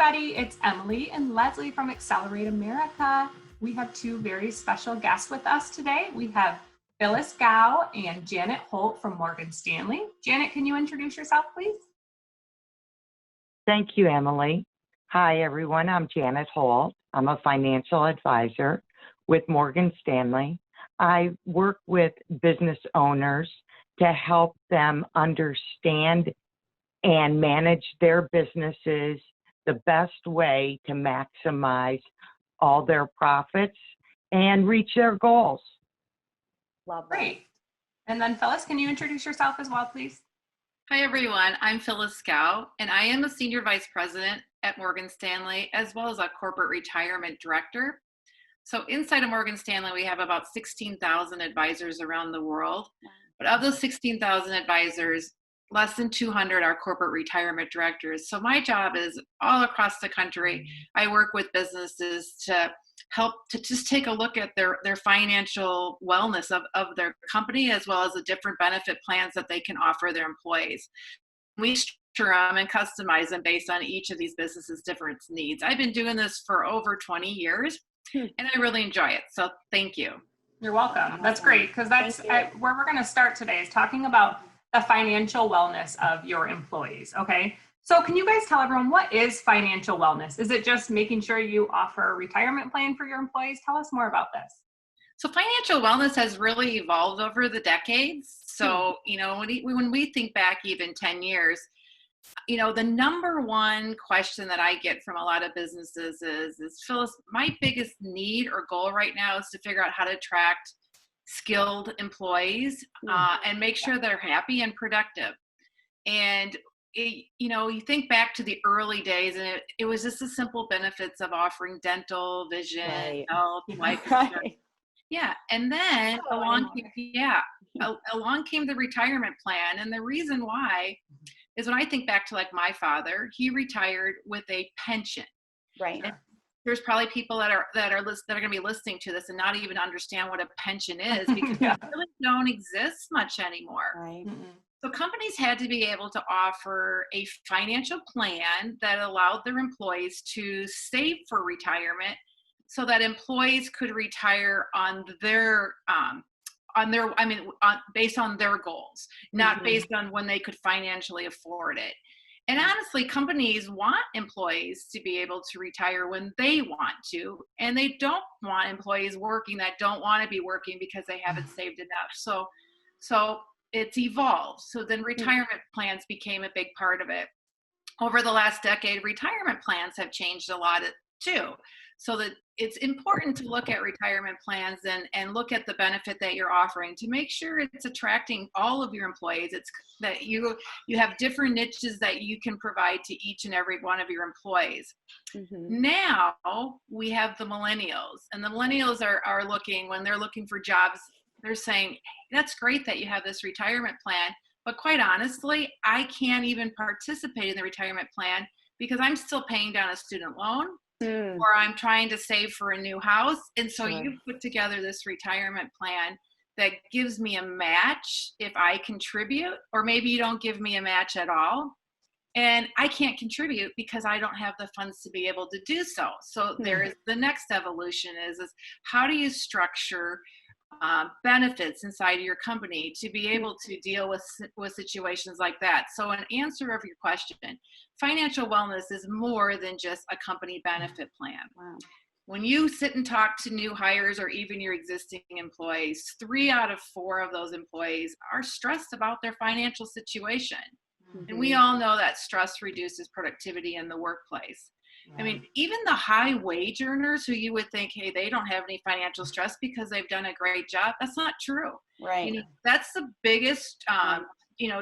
everybody. It's Emily and Leslie from Accelerate America. We have two very special guests with us today. We have Phyllis Gow and Janet Holt from Morgan Stanley. Janet, can you introduce yourself, please? Thank you, Emily. Hi, everyone. I'm Janet Holt. I'm a financial advisor with Morgan Stanley. I work with business owners to help them understand and manage their businesses the best way to maximize all their profits and reach their goals. Love that. Great. And then Phyllis, can you introduce yourself as well, please? Hi, everyone. I'm Phyllis Gow, and I am a Senior Vice President at Morgan Stanley, as well as a Corporate Retirement Director. So inside of Morgan Stanley, we have about 16,000 advisors around the world. But of those 16,000 advisors, less than 200 are corporate retirement directors. So my job is all across the country. I work with businesses to help to just take a look at their financial wellness of their company, as well as the different benefit plans that they can offer their employees. We structure them and customize them based on each of these businesses' different needs. I've been doing this for over 20 years, and I really enjoy it. So thank you. You're welcome. That's great, because that's where we're going to start today, is talking about the financial wellness of your employees. Okay. So can you guys tell everyone, what is financial wellness? Is it just making sure you offer a retirement plan for your employees? Tell us more about this. So financial wellness has really evolved over the decades. So, when we think back even 10 years, the number one question that I get from a lot of businesses is Phyllis, my biggest need or goal right now is to figure out how to attract skilled employees and make sure they're happy and productive. And you think back to the early days, and it was just the simple benefits of offering dental, vision, health, life insurance. Yeah, and then along came the retirement plan, and the reason why is when I think back to like my father, he retired with a pension. Right. And there's probably people that are going to be listening to this and not even understand what a pension is, because they really don't exist much anymore. Right. So companies had to be able to offer a financial plan that allowed their employees to save for retirement, so that employees could retire based on their goals, not based on when they could financially afford it. And honestly, companies want employees to be able to retire when they want to, and they don't want employees working that don't want to be working because they haven't saved enough. So it's evolved. So then retirement plans became a big part of it. Over the last decade, retirement plans have changed a lot too. So that it's important to look at retirement plans and look at the benefit that you're offering to make sure it's attracting all of your employees. It's that you have different niches that you can provide to each and every one of your employees. Now we have the millennials, and the millennials are looking, when they're looking for jobs, they're saying, that's great that you have this retirement plan, but quite honestly, I can't even participate in the retirement plan because I'm still paying down a student loan. Or I'm trying to save for a new house. And so you put together this retirement plan that gives me a match if I contribute, or maybe you don't give me a match at all. And I can't contribute because I don't have the funds to be able to do so. So there is the next evolution is how do you structure benefits inside of your company to be able to deal with situations like that. So in answer of your question, financial wellness is more than just a company benefit plan. Wow. When you sit and talk to new hires or even your existing employees, 3 out of 4 of those employees are stressed about their financial situation. And we all know that stress reduces productivity in the workplace. I mean, even the high wage earners who you would think, hey, they don't have any financial stress because they've done a great job. That's not true. Right. That's the biggest,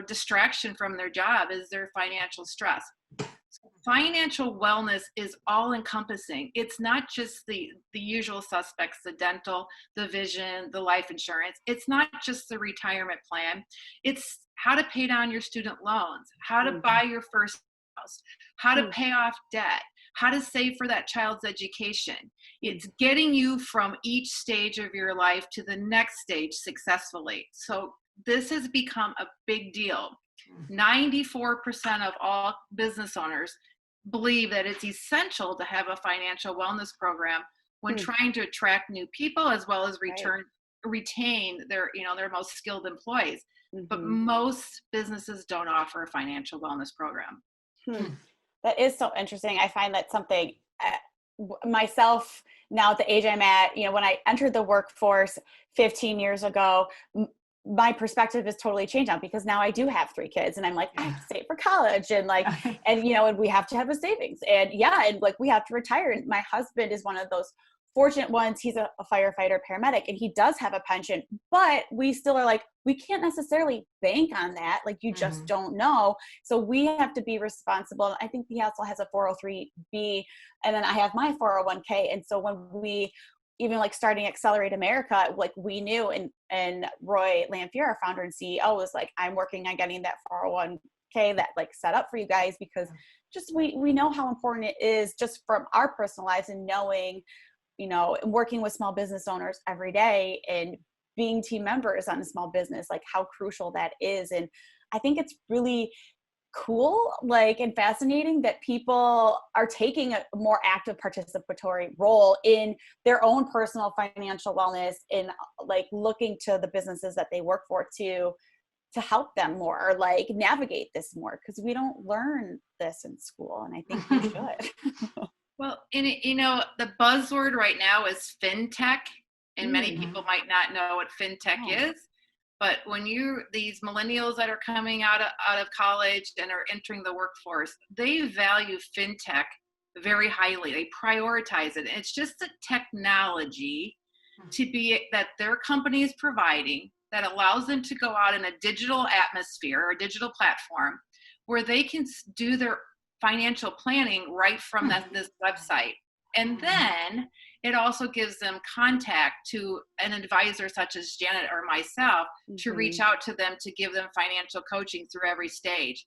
distraction from their job is their financial stress. So financial wellness is all encompassing. It's not just the usual suspects, the dental, the vision, the life insurance. It's not just the retirement plan. It's how to pay down your student loans, how to buy your first house, how to pay off debt, how to save for that child's education. It's getting you from each stage of your life to the next stage successfully. So this has become a big deal. 94% of all business owners believe that it's essential to have a financial wellness program when trying to attract new people as well as retain their, their most skilled employees. But most businesses don't offer a financial wellness program. That is so interesting. I find that something myself now at the age I'm at, when I entered the workforce 15 years ago, my perspective is totally changed now because now I do have 3 kids and I'm like, I have to save for college and and we have to have a savings and we have to retire. And my husband is one of those fortunate ones. He's a firefighter paramedic and he does have a pension, but we still are like, we can't necessarily bank on that. Like you just don't know. So we have to be responsible. I think he also has a 403B and then I have my 401k. And so when we even starting Accelerate America, we knew and Roy Lamphere, our founder and CEO, was like, I'm working on getting that 401k that set up for you guys because just we know how important it is just from our personal lives and knowing, working with small business owners every day and being team members on a small business, how crucial that is. And I think it's really cool, and fascinating that people are taking a more active participatory role in their own personal financial wellness and looking to the businesses that they work for to help them more, navigate this more, because we don't learn this in school, and I think we should. Well, the buzzword right now is fintech, and many people might not know what fintech is. But when these millennials that are coming out of college and are entering the workforce, they value fintech very highly. They prioritize it. And it's just a technology that their company is providing that allows them to go out in a digital atmosphere or digital platform where they can do their financial planning right from this website. And then it also gives them contact to an advisor such as Janet or myself to reach out to them to give them financial coaching through every stage.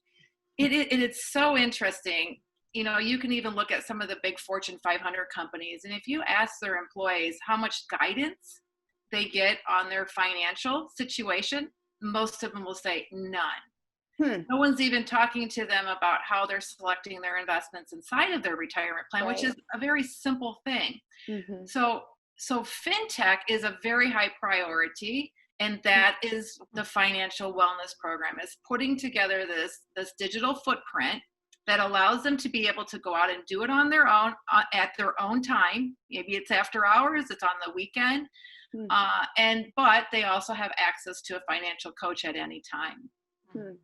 It's so interesting. You can even look at some of the big Fortune 500 companies, and if you ask their employees how much guidance they get on their financial situation, most of them will say none. No one's even talking to them about how they're selecting their investments inside of their retirement plan, which is a very simple thing. So fintech is a very high priority, and that is the financial wellness program, is putting together this digital footprint that allows them to be able to go out and do it on their own at their own time. Maybe it's after hours, it's on the weekend, but they also have access to a financial coach at any time.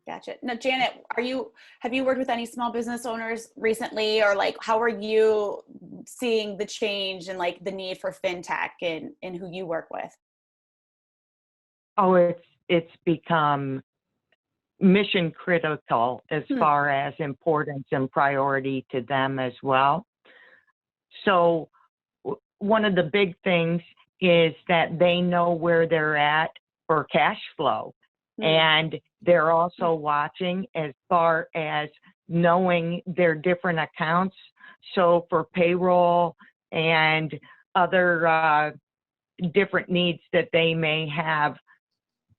Gotcha. Now, Janet, have you worked with any small business owners recently, or how are you seeing the change and the need for fintech in who you work with? Oh, it's become mission critical as far as importance and priority to them as well. So one of the big things is that they know where they're at for cash flow. And they're also watching as far as knowing their different accounts. So for payroll and other different needs that they may have,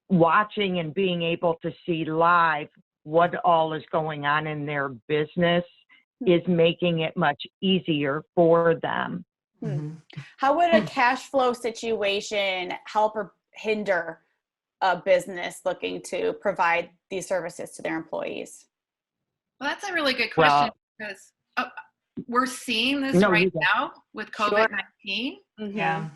watching and being able to see live what all is going on in their business is making it much easier for them. How would a cash flow situation help or hinder a business looking to provide these services to their employees? Well, that's a really good question because we're seeing this now with COVID-19. Yeah.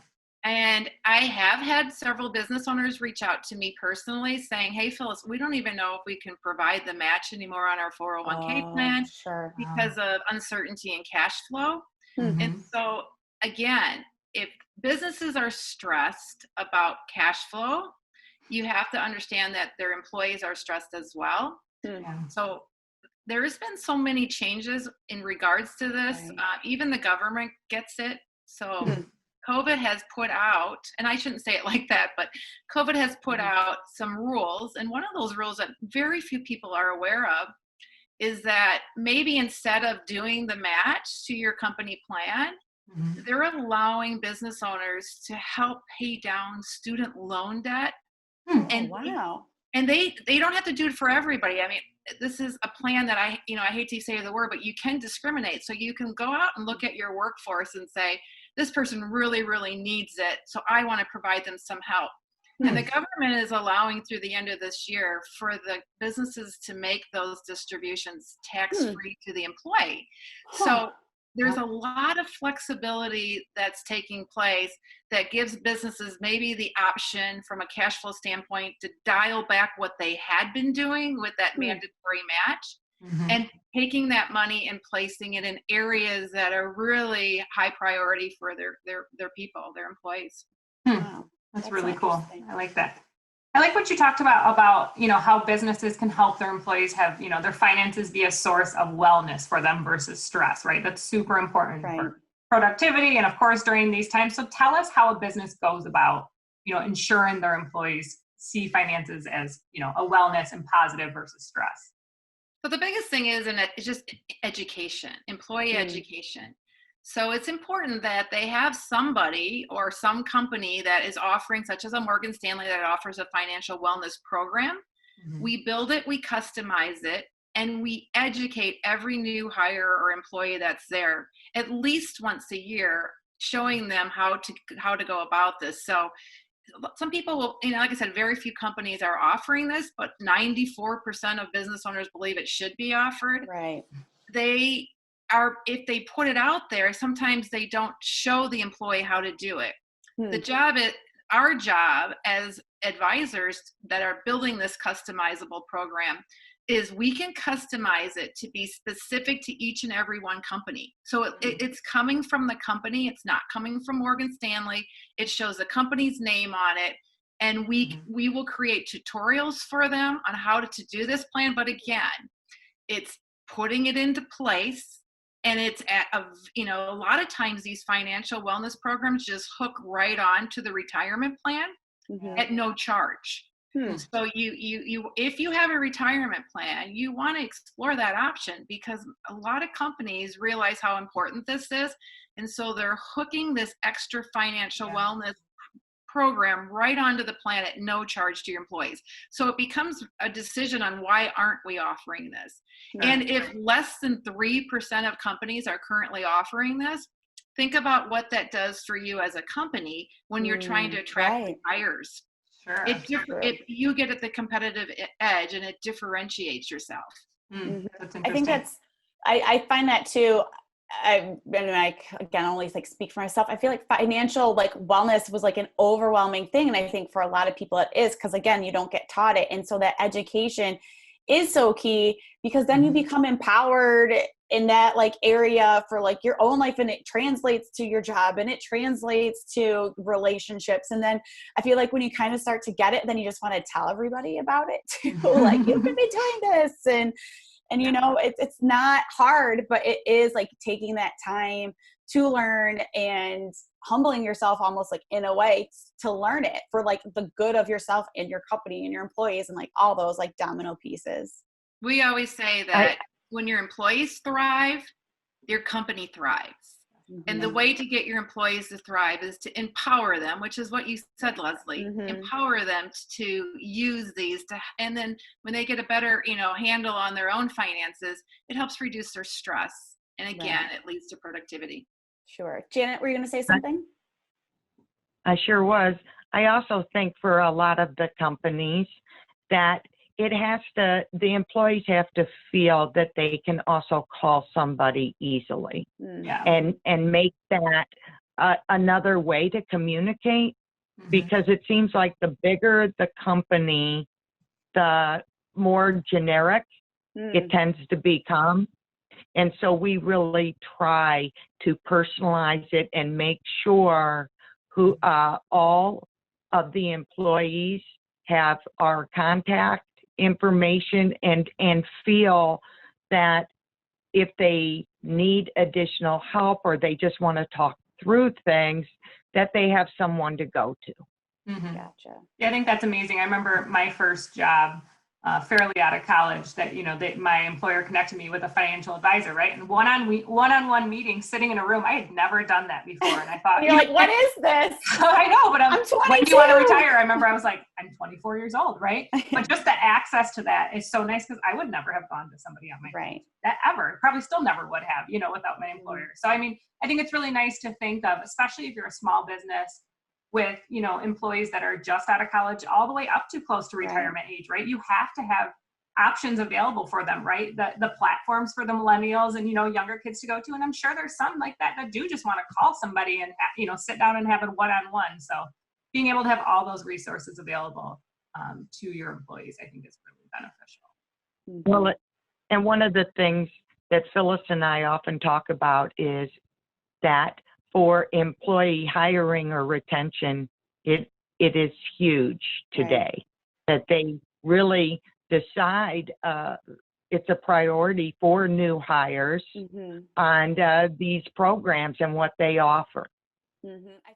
And I have had several business owners reach out to me personally saying, hey, Phyllis, we don't even know if we can provide the match anymore on our 401k plan because of uncertainty in cash flow. And so again, if businesses are stressed about cash flow, you have to understand that their employees are stressed as well. So there's been so many changes in regards to this. Even the government gets it. So COVID has put out, and I shouldn't say it like that, but COVID has put out some rules. And one of those rules that very few people are aware of is that maybe instead of doing the match to your company plan, they're allowing business owners to help pay down student loan debt. And And they don't have to do it for everybody. I mean, this is a plan that I hate to say the word, but you can discriminate. So you can go out and look at your workforce and say, this person really, really needs it. So I want to provide them some help. And the government is allowing through the end of this year for the businesses to make those distributions tax-free to the employee. So there's a lot of flexibility that's taking place that gives businesses maybe the option from a cash flow standpoint to dial back what they had been doing with that mandatory match and taking that money and placing it in areas that are really high priority for their people, their employees. Wow. That's really cool. I like that. I like what you talked about, how businesses can help their employees have, their finances be a source of wellness for them versus stress, right? That's super important for productivity and of course during these times. So tell us how a business goes about, ensuring their employees see finances as, a wellness and positive versus stress. So the biggest thing is, and it's just education, employee education. So it's important that they have somebody or some company that is offering, such as a Morgan Stanley that offers a financial wellness program. We build it, we customize it, and we educate every new hire or employee that's there at least once a year, showing them how to go about this. So some people will, like I said, very few companies are offering this, but 94% of business owners believe it should be offered. Right. If they put it out there, sometimes they don't show the employee how to do it. Our job as advisors that are building this customizable program is we can customize it to be specific to each and every one company. So it's coming from the company. It's not coming from Morgan Stanley. It shows the company's name on it. And we will create tutorials for them on how to do this plan. But again, it's putting it into place. And it's a lot of times these financial wellness programs just hook right on to the retirement plan at no charge. So if you have a retirement plan, you want to explore that option because a lot of companies realize how important this is. And so they're hooking this extra financial wellness program right onto the plan at no charge to your employees. So it becomes a decision on why aren't we offering this? And if less than 3% of companies are currently offering this, think about what that does for you as a company when you're trying to attract hires. You get at the competitive edge and it differentiates yourself. That's I think I find that too. I can only speak for myself. I feel like financial wellness was an overwhelming thing. And I think for a lot of people it is, because again, you don't get taught it. And so that education is so key because then you become empowered in that area for your own life, and it translates to your job and it translates to relationships. And then I feel like when you kind of start to get it, then you just want to tell everybody about it too. You could be doing this. And it's not hard, but it is taking that time to learn and humbling yourself almost in a way to learn it for the good of yourself and your company and your employees and all those domino pieces. We always say that when your employees thrive, your company thrives. And the way to get your employees to thrive is to empower them, which is what you said, Leslie. Empower them to use these and then when they get a better, handle on their own finances, it helps reduce their stress. And again, it leads to productivity. Sure. Janet, were you going to say something? I sure was. I also think for a lot of the companies that the employees have to feel that they can also call somebody easily and make that another way to communicate, because it seems like the bigger the company, the more generic it tends to become. And so we really try to personalize it and make sure all of the employees have our contact information and feel that if they need additional help or they just want to talk through things, that they have someone to go to. Gotcha. Yeah, I think that's amazing. I remember my first job, fairly out of college that, my employer connected me with a financial advisor, right? And one-on-one meeting, sitting in a room, I had never done that before. And I thought, you're like, what is this? I know, but I'm 22. When do you want to retire? I remember I was like, I'm 24 years old, right? But just the access to that is so nice because I would never have gone to somebody on my age, that ever, probably still never would have, without my employer. So, I mean, I think it's really nice to think of, especially if you're a small business with, employees that are just out of college all the way up to close to retirement age, right? You have to have options available for them, right? The platforms for the millennials and, younger kids to go to. And I'm sure there's some like that do just want to call somebody and, sit down and have a one-on-one. So being able to have all those resources available to your employees, I think is really beneficial. Well, and one of the things that Phyllis and I often talk about is that for employee hiring or retention, it is huge today, that they really decide it's a priority for new hires on these programs and what they offer. I